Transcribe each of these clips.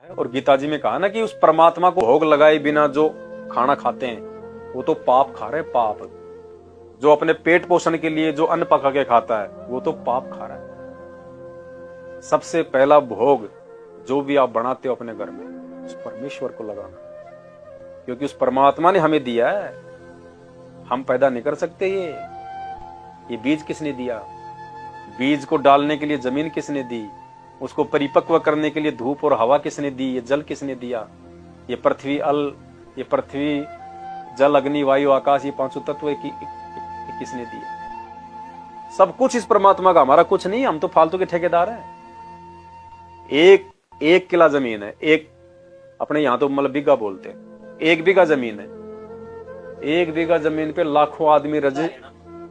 और गीता जी में कहा ना कि उस परमात्मा को भोग लगाए बिना जो खाना खाते हैं वो तो पाप खा रहे हैं, पाप। जो अपने पेट पोषण के लिए जो अन्न पका के खाता है वो तो पाप खा रहा है। सबसे पहला भोग जो भी आप बनाते हो अपने घर में उस परमेश्वर को लगाना, क्योंकि उस परमात्मा ने हमें दिया है, हम पैदा नहीं कर सकते। ये बीज किसने दिया? बीज को डालने के लिए जमीन किसने दी? उसको परिपक्व करने के लिए धूप और हवा किसने दी? ये जल किसने दिया? ये पृथ्वी ये पृथ्वी जल अग्नि वायु आकाश, ये पांचों तत्व किसने दिए? सब कुछ इस परमात्मा का, हमारा कुछ नहीं। हम तो फालतू के ठेकेदार हैं। एक किला जमीन है, एक अपने यहां तो मतलब बीघा बोलते हैं, 1 बीघा जमीन है। 1 बीघा जमीन पे लाखों आदमी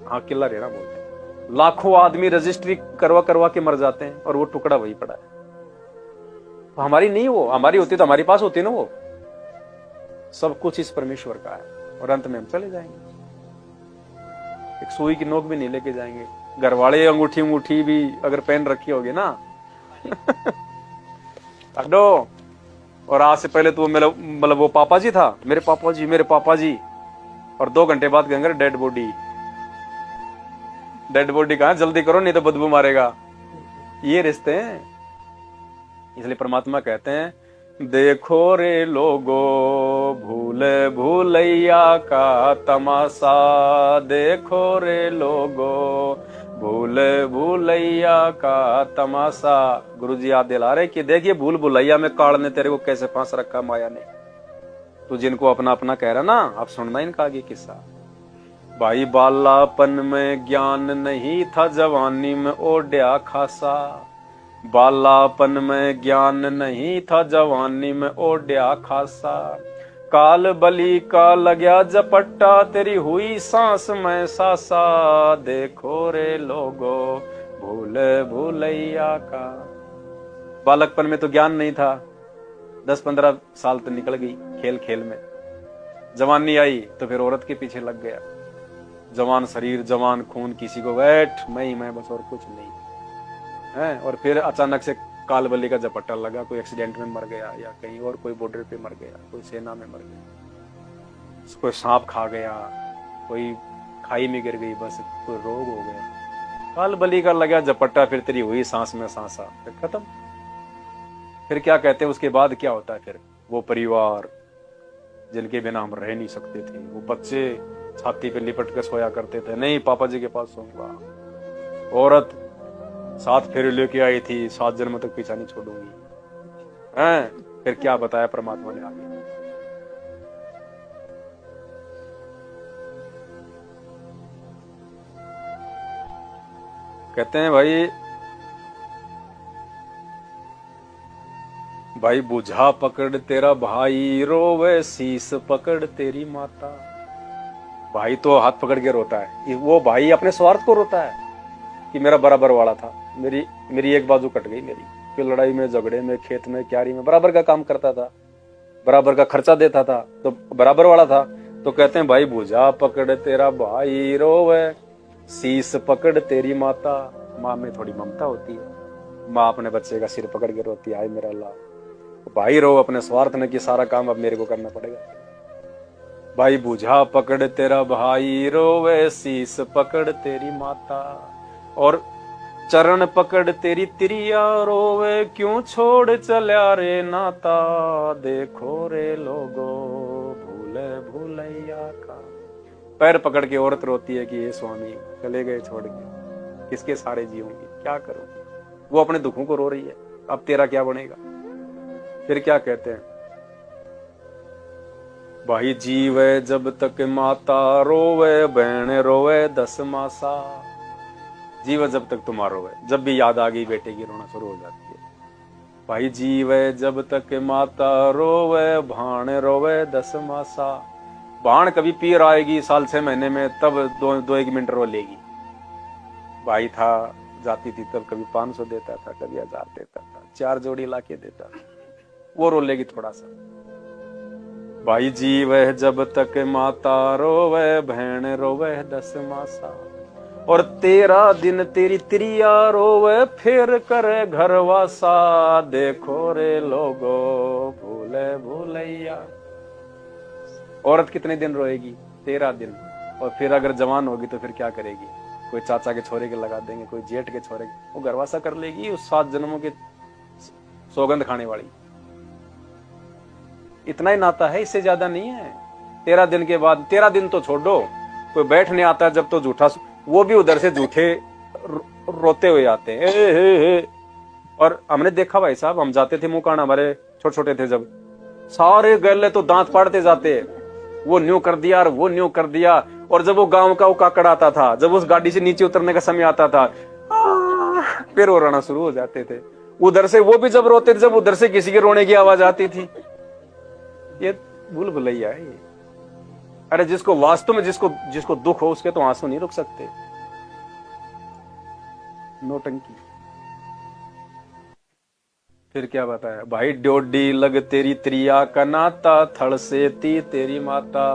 हाँ किला रेरा बोलते हैं। लाखों आदमी रजिस्ट्री करवा के मर जाते हैं और वो टुकड़ा वही पड़ा है। तो हमारी नहीं, वो हमारी होती तो हमारे पास होती ना। वो सब कुछ इस परमेश्वर का है और अंत में हम चले जाएंगे। एक सुई की नोक भी नहीं लेके जाएंगे। घर वाले अंगूठी भी अगर पहन रखी होगी ना अड्डो, और आज से पहले तो मतलब वो पापा जी था, मेरे पापा जी, और 2 घंटे बाद कहेंगे डेड बॉडी कहां, जल्दी करो नहीं तो बदबू मारेगा। ये रिश्ते हैं। इसलिए परमात्मा कहते हैं, देखो रे लोगो भूलैया का तमाशा, देखो रे लोगो भूलैया का तमाशा। गुरुजी याद दिला रहे कि देखिए भूल भुलैया में काल ने तेरे को कैसे फांस रखा माया ने। तू जिनको अपना अपना कह रहा ना, आप सुनना इनका आगे किस्सा। भाई बालापन में ज्ञान नहीं था, जवानी में ओढ़ा खासा। बालापन में ज्ञान नहीं था, जवानी में ओढ़ा खासा। काल बली का लग्या झपट्टा, तेरी हुई सांस में सासा। देखो रे लोगो भूलैया का। बालकपन में तो ज्ञान नहीं था, 10-15 साल तो निकल गई खेल खेल में। जवानी आई तो फिर औरत के पीछे लग गया। जवान शरीर, जवान खून, किसी को बैठ मैं बस और कुछ नहीं है। और फिर अचानक से कालबली का झपट्टा लगा, कोई एक्सीडेंट में मर गया, या कहीं और कोई बॉर्डर पे मर गया, कोई सेना में मर गया, कोई सांप खा गया, कोई खाई में गिर गई, बस कोई रोग हो गया। कालबली का लगा झपट्टा, फिर तेरी हुई सांस में सांसा, फिर खत्म। फिर क्या कहते हैं उसके बाद क्या होता है? फिर वो परिवार जिनके बिना हम रह नहीं सकते थे, वो बच्चे छाती पे लिपट के सोया करते थे, नहीं पापा जी के पास सोऊंगा। औरत 7 फेरे लेके आई थी, 7 जन्म तक पीछा नहीं छोड़ूंगी। हैं? फिर क्या बताया परमात्मा ने आगे? कहते हैं भाई बुझा पकड़ तेरा भाई, रोवे शीस पकड़ तेरी माता। भाई तो हाथ पकड़ के रोता है, वो भाई अपने स्वार्थ को रोता है कि मेरा बराबर वाला था, मेरी एक बाजू कट गई मेरी। कि लड़ाई में, झगड़े में, खेत में, क्यारी में बराबर का काम करता था, बराबर का खर्चा देता था, तो बराबर वाला था। तो कहते हैं भाई बुझा पकड़ तेरा भाई, रोवे शीस पकड़ तेरी माता। माँ में थोड़ी ममता होती है, माँ अपने बच्चे का सिर पकड़ के रोती है, मेरा अल्लाह। भाई रो अपने स्वार्थ ने कि सारा काम अब मेरे को करना पड़ेगा। भाई बुझा पकड़ तेरा भाई, रोवे शीस पकड़ तेरी माता। और चरण पकड़ तेरी तिरिया, रोवे क्यों छोड़ चल्या रे नाता। देखो रे लोगो भूलैया का। पैर पकड़ के औरत रोती है कि ये स्वामी चले गए छोड़ के, किसके सहारे जीऊंगी, क्या करूंगी। वो अपने दुखों को रो रही है, अब तेरा क्या बनेगा। फिर क्या कहते हैं? भाई जीवे जब तक माता, रोवे बहन रोवे 10 मासा। जीवे जब तक तुम रोवे, जब भी याद आ गई बेटे की रोना शुरू हो जाती है। भाई जीवे जब तक माता, रोवे भाण रोवे 10 मासा। भाण कभी पीर आएगी साल 6 महीने में, तब 2-1 मिनट रो लेगी। भाई था, जाती थी तब कभी 500 देता था, कभी 1000 देता था, 4 जोड़ी लाके देता था, वो रो लेगी थोड़ा सा। भाई जीवे जब तक माता, रोवे बहन रोवे 10 मासा। और 13 दिन तेरी त्रिया रोवे फिर करे घरवासा, देखो रे लोगो भूले भूलैया। औरत कितने दिन रोएगी? 13 दिन। और फिर अगर जवान होगी तो फिर क्या करेगी? कोई चाचा के छोरे के लगा देंगे, कोई जेठ के छोरे के, वो घरवासा कर लेगी। उस 7 जन्मों के सौगंध खाने वाली। इतना ही नाता है, इससे ज्यादा नहीं है। 13 दिन के बाद, 13 दिन तो छोड़ दो, कोई बैठने आता है जब तो झूठा, वो भी उधर से झूठे रोते हुए आते हैं। और हमने देखा भाई साहब, हम जाते थे मुकाना, हमारे छोटे छोटे थे जब, सारे गले तो दांत पाड़ते जाते, वो न्यू कर दिया और वो न्यू कर दिया। और जब वो गांव का वो काकड़ आता था, जब उस गाड़ी से नीचे उतरने का समय आता था, फिर वो रोना शुरू हो जाते थे। उधर से वो भी जब रोते थे, जब उधर से किसी के रोने की आवाज आती थी। ये भूल भुलैया है ये। अरे जिसको वास्तव में जिसको दुख हो, उसके तो आंसू नहीं रुक सकते। नौटंकी। फिर क्या बताया भाई, ड्योडी लग तेरी त्रिया का नाता, थड़ से ती तेरी माता।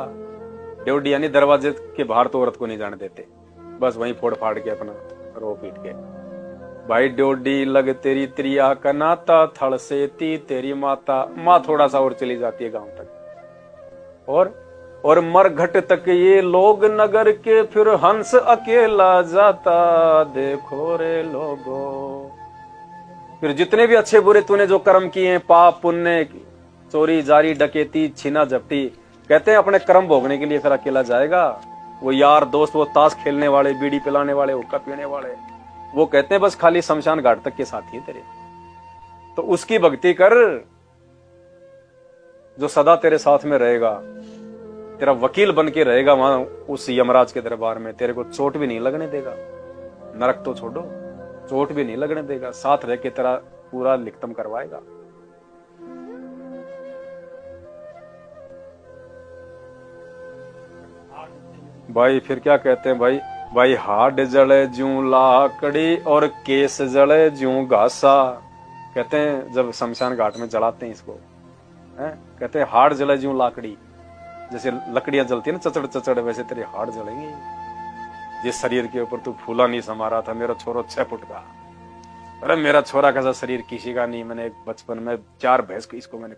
ड्योडी यानी दरवाजे के बाहर तो औरत को नहीं जाने देते, बस वहीं फोड़ फाड़ के अपना रो पीट के। भाई ड्योडी लग तेरी त्रिया का नाता, थड़ से ती तेरी माता। माँ थोड़ा सा और चली जाती है गांव तक, और मरघट तक ये लोग नगर के, फिर हंस अकेला जाता, देखो रे लोगो। फिर जितने भी अच्छे बुरे तूने जो कर्म किए, पाप पुण्य, चोरी जारी डकैती छीना झपटी, कहते हैं अपने कर्म भोगने के लिए फिर अकेला जाएगा। वो यार दोस्त, वो ताश खेलने वाले, बीड़ी पिलाने वाले, हुक्का पीने वाले, वो कहते हैं बस खाली शमशान घाट तक के साथी है तेरे। तो उसकी भक्ति कर जो सदा तेरे साथ में रहेगा, तेरा वकील बन के रहेगा वहां उस यमराज के दरबार में। तेरे को चोट भी नहीं लगने देगा, नरक तो छोड़ो, चोट भी नहीं लगने देगा, साथ रह के तेरा पूरा लिखतम करवाएगा। भाई फिर क्या कहते हैं भाई हाड जले ज्यों लाकड़ी और केस जले ज्यों घासा। कहते हैं जब शमशान घाट में जलाते हैं इसको, कहते हैं हाड जले ज्यों लाकड़ी, जैसे लकड़ियां जलती है ना चचड़ चचड़, वैसे तेरे हाड़ जलेंगे। जिस शरीर के ऊपर तू फूला नहीं समा रहा था, मेरा छोरा 6 फुट का, अरे मेरा छोरा कैसा शरीर किसी का नहीं, मैंने बचपन में 4 भैंस को इसको मैंने,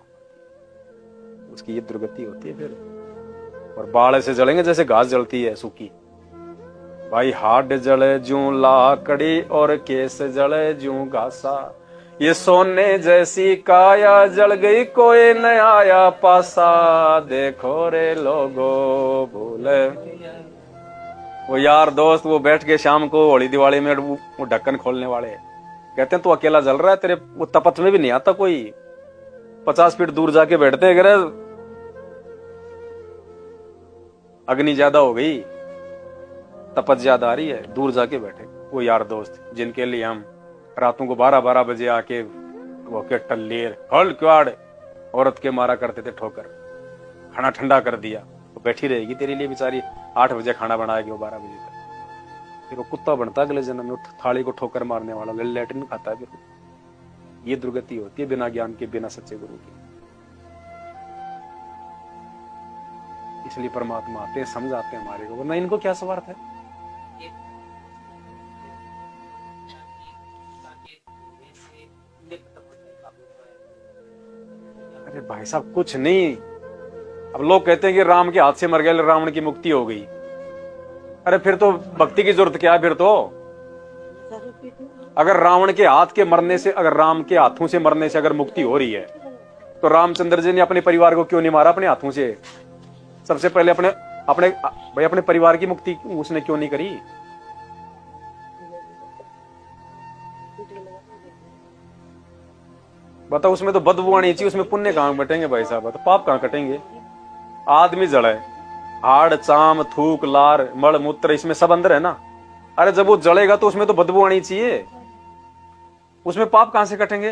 उसकी ये दुर्गति होती है फिर। और बाल ऐसे जलेंगे जैसे घास जलती है सूखी। भाई हाड जले ज्यों लाकड़ी और केस जले ज्यों घासा, ये सोने जैसी काया जल गई कोई न आया पासा, देखो रे लोगो भूले। वो यार दोस्त वो बैठ के शाम को होली दिवाली में वो ढक्कन खोलने वाले कहते हैं तू अकेला जल रहा है, तेरे वो तपत में भी नहीं आता कोई। 50 फीट दूर जाके बैठते हैं, अगर अग्नि ज्यादा हो गई, तपत ज्यादा आ रही है, दूर जाके बैठे वो यार दोस्त जिनके लिए हम रातों को 12-12 बजे आके वो के टल्लेर हल क्वाड़ औरत के मारा करते थे ठोकर, खाना ठंडा कर दिया, वो बैठी रहेगी तेरे लिए बेचारी, 8 बजे खाना बनाएगी वो 12 बजे तक, फिर वो कुत्ता बनता अगले जन्म में, थाली को ठोकर मारने वाला, लैट्रिन खाता है फिर। ये दुर्गति होती है बिना ज्ञान के, बिना सच्चे गुरु के। इसलिए परमात्मा आते हैं, समझाते हैं हमारे को, वरना इनको क्या स्वार्थ है। अरे भाई साहब कुछ नहीं, अब लोग कहते हैं कि राम के हाथ से मर गए, रावण की मुक्ति हो गई। अरे फिर तो भक्ति की जरूरत क्या है फिर तो। अगर रावण के हाथ के मरने से, अगर राम के हाथों से मरने से अगर मुक्ति हो रही है, तो रामचंद्र जी ने अपने परिवार को क्यों नहीं मारा अपने हाथों से? सबसे पहले अपने परिवार की मुक्ति उसने क्यों नहीं करी? बताओ, उसमें तो बदबू आनी चाहिए, उसमें पुण्य कहां बटेंगे भाई साहब, तो पाप कहां कटेंगे? आदमी जड़े, हाड़ चाम थूक लार मल मूत्र, इसमें सब अंदर है ना। अरे जब वो जलेगा तो उसमें तो बदबू आनी चाहिए, उसमें पाप कहां से कटेंगे?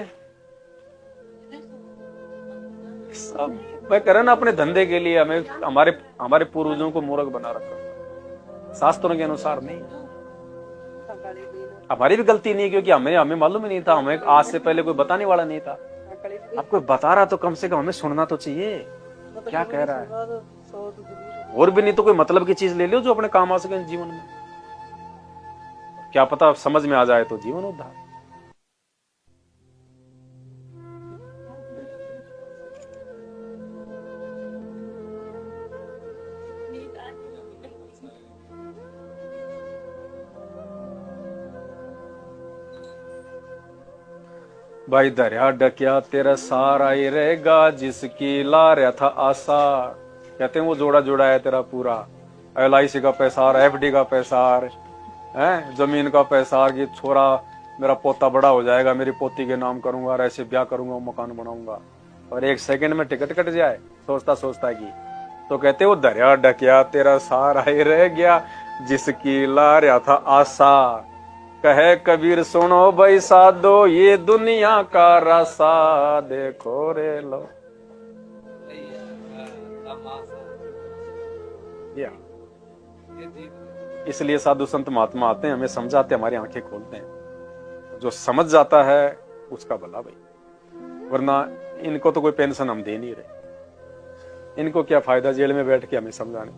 सब मैं कह रहा ना, अपने धंधे के लिए हमें हमारे पूर्वजों को मूर्ख बना रखा, शास्त्रों के अनुसार नहीं। हमारी भी गलती नहीं, क्योंकि हमें मालूम ही नहीं था, हमें आज से पहले कोई बताने वाला नहीं था। अब कोई बता रहा तो कम से कम हमें सुनना तो चाहिए क्या कह रहा है, और भी नहीं तो कोई मतलब की चीज ले लो जो अपने काम आ सके जीवन में। क्या पता समझ में आ जाए तो जीवन उद्धार। भाई दरिया डकिया तेरा सारा ही रहेगा, जिसकी ला रहा था आशा। कहते हैं वो जोड़ा जोड़ा है तेरा पूरा, LIC का पैसार, FD का पैसार है, जमीन का पैसार कि छोरा मेरा पोता बड़ा हो जाएगा, मेरी पोती के नाम करूंगा और ऐसे ब्याह करूंगा, मकान बनाऊंगा, और 1 सेकंड में टिकट कट जाए सोचता सोचता की। तो कहते वो दरिया डकिया तेरा सारा ही रह गया, जिसकी ला रहा था आशा। कहे कबीर सुनो भाई साधो, ये दुनिया का रासा देखो रे लो। या इसलिए साधु संत महात्मा आते हैं, हमें समझाते, हमारी आंखें खोलते हैं। जो समझ जाता है उसका भला भाई, वरना इनको तो कोई पेंशन हम दे नहीं रहे, इनको क्या फायदा जेल में बैठ के हमें समझाने।